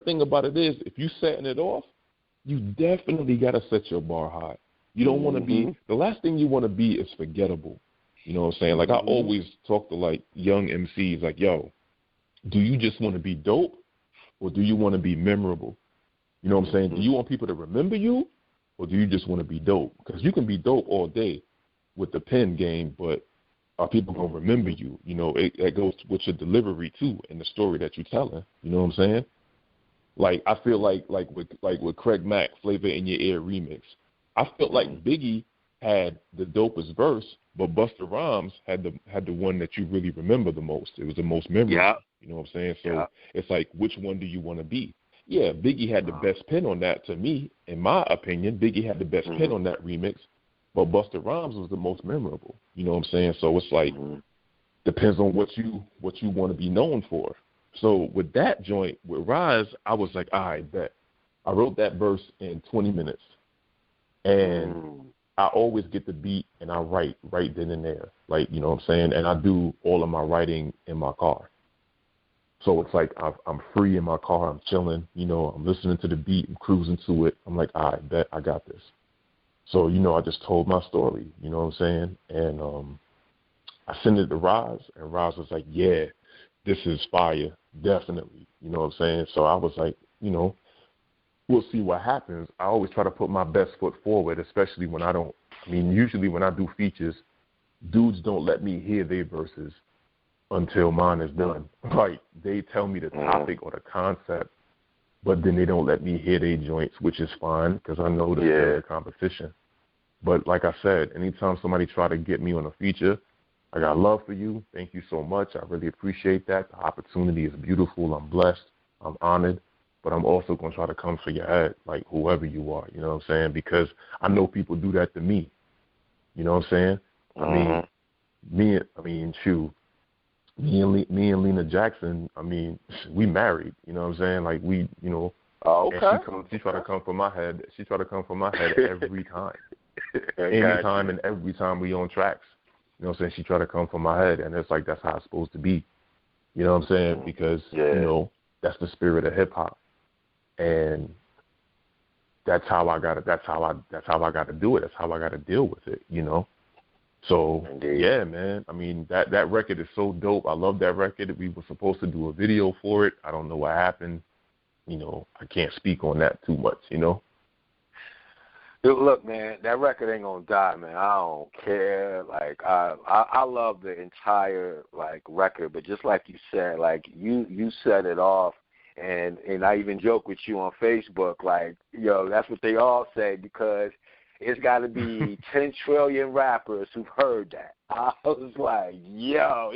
thing about it is, if you setting it off, you definitely got to set your bar high. You don't want to be, the last thing you want to be is forgettable. You know what I'm saying? Like, I always talk to, like, young MCs, like, yo, do you just want to be dope or do you want to be memorable? You know what I'm saying? Do you want people to remember you or do you just want to be dope? Because you can be dope all day with the pen game, but are people going to remember you? You know, it goes with your delivery, too, and the story that you're telling. You know what I'm saying? Like, I feel like with Craig Mack, Flavor in Your Ear remix, I felt like Biggie had the dopest verse, but Busta Rhymes had the one that you really remember the most. It was the most memorable. Yeah. You know what I'm saying? So it's like, which one do you want to be? Yeah, Biggie had the best pen on that to me. In my opinion, Biggie had the best pen on that remix, but Busta Rhymes was the most memorable. You know what I'm saying? So it's like, depends on what you want to be known for. So with that joint, with Rise, I was like, all right, bet. I wrote that verse in 20 minutes. And I always get the beat and I write right then and there. Like, you know what I'm saying? And I do all of my writing in my car. So it's like I'm free in my car. I'm chilling. You know, I'm listening to the beat. I'm cruising to it. I'm like, all right, bet I got this. So, you know, I just told my story. You know what I'm saying? And I sent it to Rise. And Rise was like, yeah, this is fire. Definitely. You know what I'm saying? So I was like, you know, we'll see what happens. I always try to put my best foot forward, especially when usually when I do features, dudes don't let me hear their verses until mine is done. Like, they tell me the topic or the concept, but then they don't let me hear their joints, which is fine because I know the competition. But like I said, anytime somebody try to get me on a feature, I got love for you. Thank you so much. I really appreciate that. The opportunity is beautiful. I'm blessed. I'm honored. But I'm also going to try to come for your head, like whoever you are, you know what I'm saying? Because I know people do that to me. You know what I'm saying? Me and Lena Jackson, we married, you know what I'm saying? Like, we, you know, and she try to come for my head. She try to come for my head every time. Anytime and every time we on tracks. You know what I'm saying? She try to come for my head, and it's like, that's how it's supposed to be. You know what I'm saying? Because, you know, that's the spirit of hip-hop. And that's how I got to do it. That's how I got to deal with it, you know? So, yeah, man. I mean, that record is so dope. I love that record. We were supposed to do a video for it. I don't know what happened. You know, I can't speak on that too much, you know? Look, man, that record ain't gonna die, man. I don't care. Like, I love the entire, like, record, but just like you said, like, you set it off. And I even joke with you on Facebook, like, yo, that's what they all say, because it's got to be 10 trillion rappers who've heard that. I was like, yo,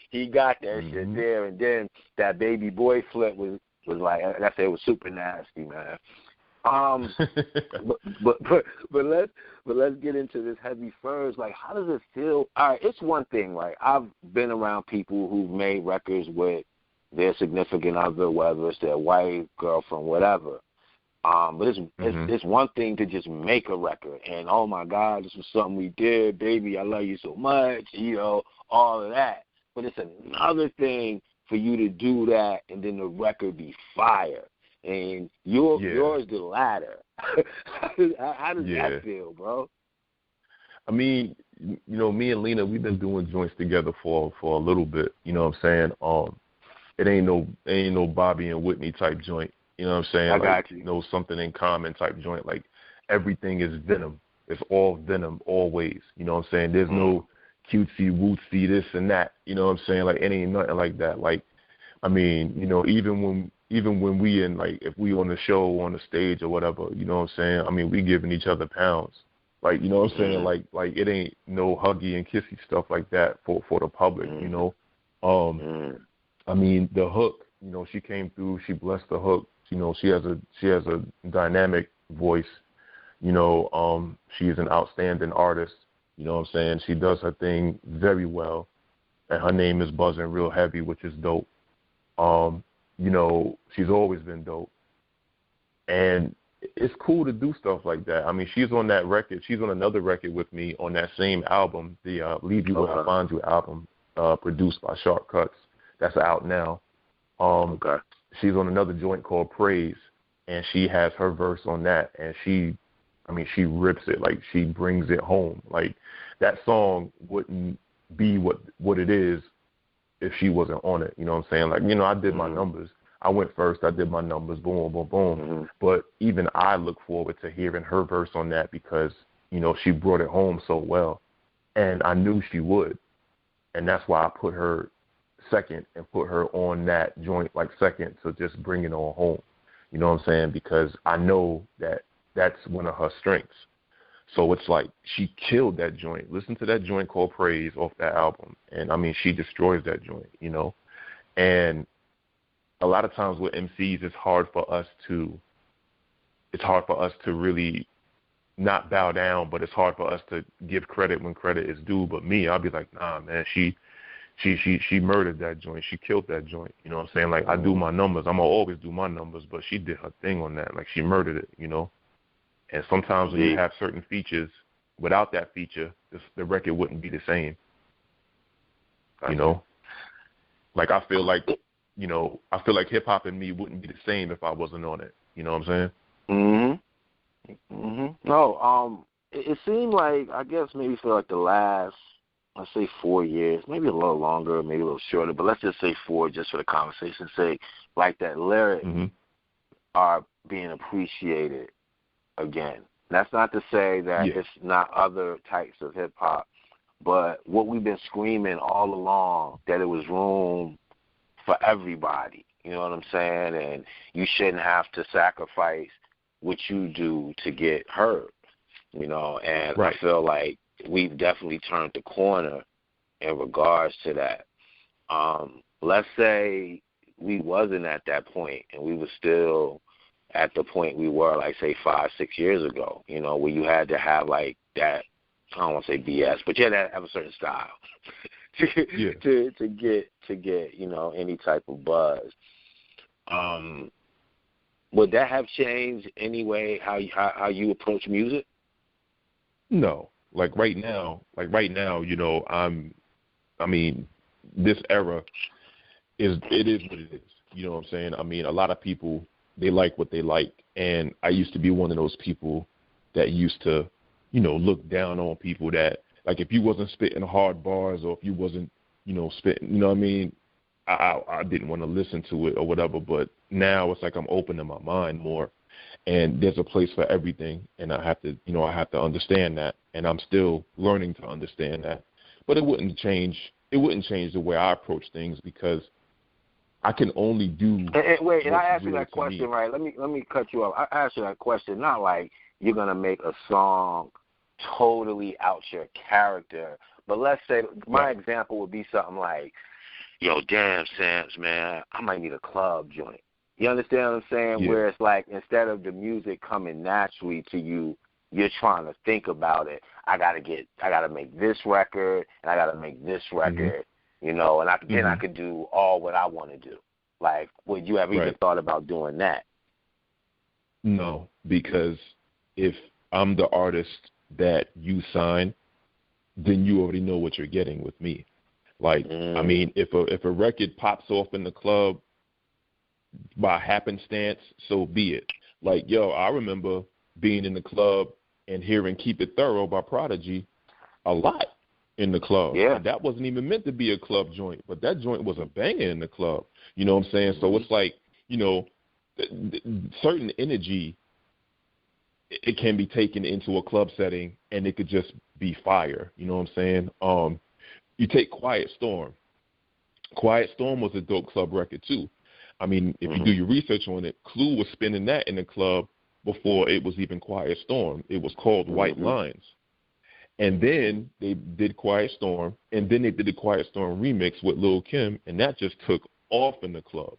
he got that shit there. And then that Baby Boy flip was like, like I said, it was super nasty, man. but let's get into this Heavy Furs. Like, how does it feel? All right, it's one thing. Like, I've been around people who've made records with their significant other, whether it's their wife, girlfriend, whatever. But it's one thing to just make a record and, oh my God, this was something we did, baby, I love you so much, you know, all of that. But it's another thing for you to do that and then the record be fire. And yours the latter. How does that feel, bro? I mean, you know, me and Lena, we've been doing joints together for a little bit. You know what I'm saying? It ain't no Bobby and Whitney type joint. You know what I'm saying? I got you. No something in common type joint. Like, everything is venom. It's all venom always. You know what I'm saying? There's no cutesy, wootsy, this and that. You know what I'm saying? Like, it ain't nothing like that. Like, I mean, you know, even when we in, like, if we on the show, on the stage or whatever, you know what I'm saying? I mean, we giving each other pounds. Like, you know what I'm saying? Like it ain't no huggy and kissy stuff like that for the public, you know? I mean, the hook, you know, she came through, she blessed the hook. You know, she has a dynamic voice. You know, she is an outstanding artist. You know what I'm saying? She does her thing very well. And her name is buzzing real heavy, which is dope. You know, she's always been dope. And it's cool to do stuff like that. I mean, she's on that record. She's on another record with me on that same album, the Leave You Where I Find You album, produced by Sharp Cuts. That's out now. she's on another joint called Praise, and she has her verse on that, and she rips it. Like, she brings it home. Like, that song wouldn't be what it is if she wasn't on it. You know what I'm saying? Like, you know, I did my numbers. I went first. I did my numbers. Boom, boom, boom. But even I look forward to hearing her verse on that because, you know, she brought it home so well. And I knew she would. And that's why I put her second and put her on that joint like second to just bring it on home. You know what I'm saying? Because I know that that's one of her strengths. So it's like she killed that joint. Listen to that joint called Praise off that album. And, I mean, she destroys that joint, you know. And a lot of times with MCs, it's hard for us to really not bow down, but it's hard for us to give credit when credit is due. But me, I'll be like, nah, man, she murdered that joint. She killed that joint. You know what I'm saying? Like, I do my numbers. I'm going to always do my numbers, but she did her thing on that. Like, she murdered it, you know? And sometimes when you have certain features, without that feature, the record wouldn't be the same. You know? Like, I feel like hip-hop and me wouldn't be the same if I wasn't on it. You know what I'm saying? No, it seemed like, I guess maybe for like the last, let's say 4 years, maybe a little longer, maybe a little shorter, but let's just say 4 just for the conversation's sake, like that lyrics are being appreciated again. That's not to say that it's not other types of hip-hop, but what we've been screaming all along, that it was room for everybody, you know what I'm saying? And you shouldn't have to sacrifice what you do to get heard, you know? And I feel like we've definitely turned the corner in regards to that. Let's say we wasn't at that point and we were still at the point we were, like, say, 5, 6 years ago, you know, where you had to have, like, that, I don't want to say BS, but you had to have a certain style to get, you know, any type of buzz. Would that have changed anyway how you approach music? No. Like right now, you know, this era is what it is. You know what I'm saying? I mean, a lot of people, they like what they like. And I used to be one of those people that used to, you know, look down on people that, like, if you wasn't spitting hard bars or if you wasn't, you know, spitting, you know what I mean? I didn't want to listen to it or whatever. But now it's like I'm opening my mind more. And there's a place for everything. And I have to understand that. And I'm still learning to understand that. But it wouldn't change the way I approach things because I can only do. Wait, and I asked you that question, right? Let me cut you off. I asked you that question, not like you're gonna make a song totally out your character, but let's say my example would be something like, "Yo, damn, Sam's, man, I might need a club joint." You understand what I'm saying? Yeah. Where it's like instead of the music coming naturally to you, you're trying to think about it. I gotta make this record, and I gotta make this record. You know, and then I could do all what I want to do. Like, would you ever even thought about doing that? No, because if I'm the artist that you sign, then you already know what you're getting with me. Like, I mean, if a record pops off in the club by happenstance, so be it. Like, yo, I remember being in the club and hearing Keep It Thorough by Prodigy a lot. In the club. Yeah. And that wasn't even meant to be a club joint, but that joint was a banger in the club. You know what I'm saying? So it's like, you know, certain energy, it can be taken into a club setting and it could just be fire. You know what I'm saying? You take Quiet Storm. Quiet Storm was a dope club record too. I mean, if you do your research on it, Clue was spinning that in the club before it was even Quiet Storm. It was called White Lines. And then they did Quiet Storm, and then they did the Quiet Storm remix with Lil' Kim, and that just took off in the club.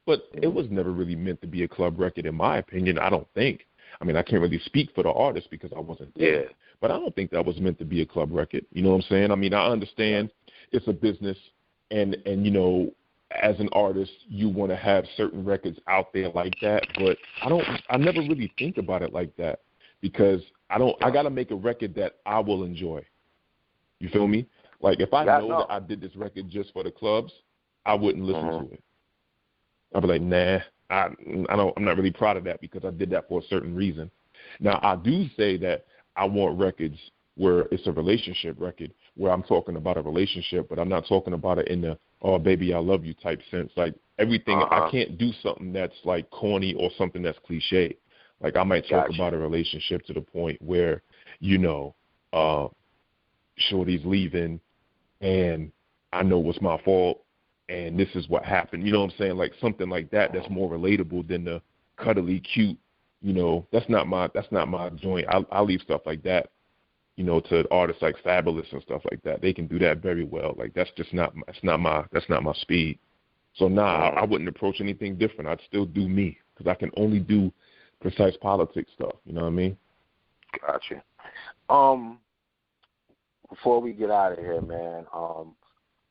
But it was never really meant to be a club record, in my opinion, I don't think. I mean, I can't really speak for the artist because I wasn't there. But I don't think that was meant to be a club record. You know what I'm saying? I mean, I understand it's a business, and you know, as an artist, you want to have certain records out there like that, but I never really think about it like that because I got to make a record that I will enjoy. You feel me? Like, if I know that I did this record just for the clubs, I wouldn't listen to it. I'll be like, nah, I'm not really proud of that because I did that for a certain reason. Now, I do say that I want records where it's a relationship record, where I'm talking about a relationship, but I'm not talking about it in the, oh, baby, I love you type sense. Like, everything, I can't do something that's, like, corny or something that's cliche. Like, I might talk about a relationship to the point where, you know, shorty's leaving, and I know it's my fault, and this is what happened. You know what I'm saying? Like, something like that that's more relatable than the cuddly, cute, you know, that's not my joint. I leave stuff like that, you know, to artists like Fabulous and stuff like that. They can do that very well. Like, that's just not my speed. So I wouldn't approach anything different. I'd still do me because I can only do Precyce Politix stuff. You know what I mean? Gotcha. Before we get out of here, man,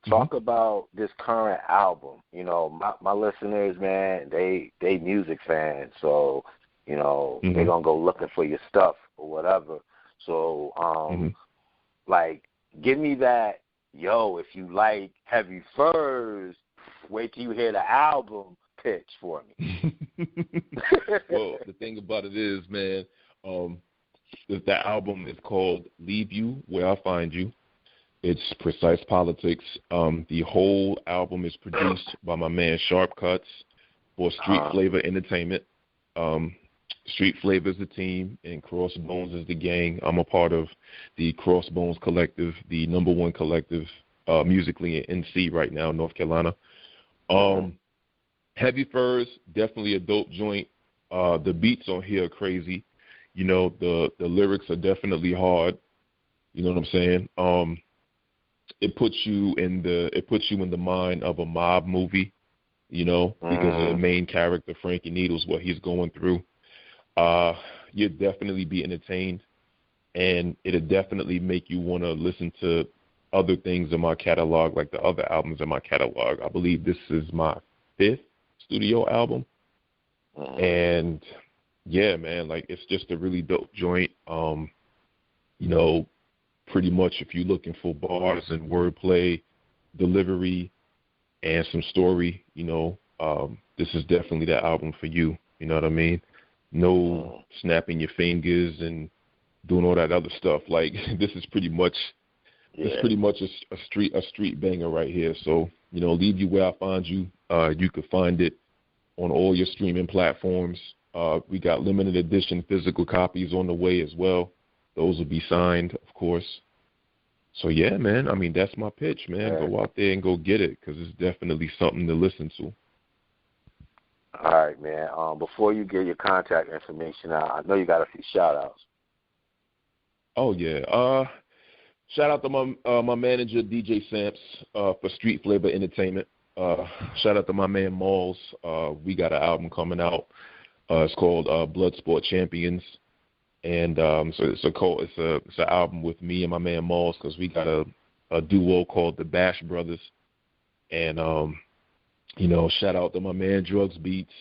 talk about this current album. You know, my listeners, man, they music fans, so you know they're gonna go looking for your stuff or whatever. So, like, give me that, yo, if you like Heavy Furs, wait till you hear the album pitch for me. Well, the thing about it is, man, that album is called Leave You Where I Find You. It's Precyce Politix. The whole album is produced by my man Sharp Cuts for Street Flavor Entertainment. Street Flavor is the team, and Crossbones is the gang. I'm a part of the Crossbones Collective, the #1 collective musically in NC right now, North Carolina. Heavy Furs, definitely a dope joint. The beats on here are crazy. You know, the lyrics are definitely hard. You know what I'm saying? It puts you in the mind of a mob movie, you know, because of the main character, Frankie Needles, what he's going through. You'll definitely be entertained, and it'll definitely make you want to listen to other things in my catalog, like the other albums in my catalog. I believe this is my 5th studio album. And yeah, man, like, it's just a really dope joint. You know, pretty much if you're looking for bars and wordplay, delivery, and some story, you know, this is definitely the album for you. You know what I mean? No snapping your fingers and doing all that other stuff. Like, this is pretty much a street banger right here. So, you know, Leave You Where I Find You. You could find it on all your streaming platforms. We got limited edition physical copies on the way as well. Those will be signed, of course. So, yeah, man, I mean, that's my pitch, man. Go out there and go get it, because it's definitely something to listen to. All right, man. Before you get your contact information out, I know you got a few shout-outs. Oh, yeah. Shout out to my manager, DJ Samps, for Street Flavor Entertainment. Shout out to my man Malls. We got an album coming out. It's called Bloodsport Champions. And so it's an album with me and my man Malls, because we got a duo called the Bash Brothers. And, you know, shout out to my man Drugs Beats.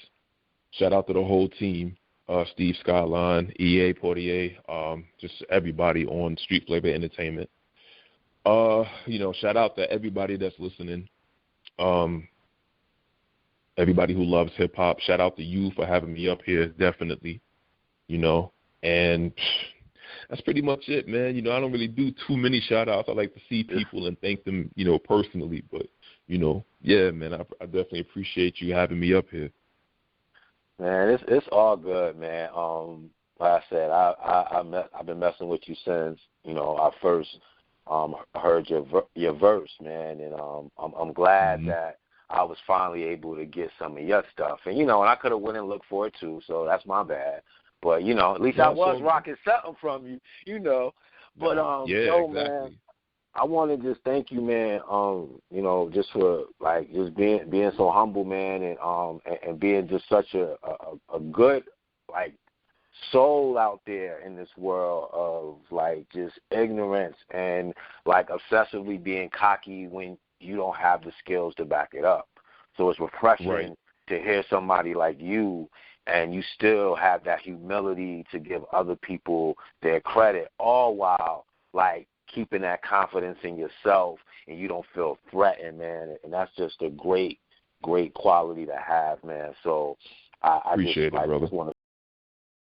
Shout out to the whole team, Steve Skyline, EA Portier, just everybody on Street Flavor Entertainment. You know, shout out to everybody that's listening. Everybody who loves hip hop. Shout out to you for having me up here, definitely. You know, and that's pretty much it, man. You know, I don't really do too many shout outs. I like to see people and thank them, you know, personally. But, you know, yeah, man, I definitely appreciate you having me up here. Man, it's all good, man. Like I said, I've been messing with you since, you know, I first heard your verse, man, and I'm glad that I was finally able to get some of your stuff. And, you know, and I could have went and looked for it too, so that's my bad. But, you know, at least I was rocking something from you, you know. But, exactly. Man, I want to just thank you, man, you know, just for, like, just being so humble, man, and being just such a good, like, soul out there in this world of, like, just ignorance and, like, obsessively being cocky when you don't have the skills to back it up. So it's refreshing to hear somebody like you, and you still have that humility to give other people their credit, all while, like, keeping that confidence in yourself, and you don't feel threatened, man. And that's just a great great quality to have, man. So I Appreciate just, it, brother. Just want to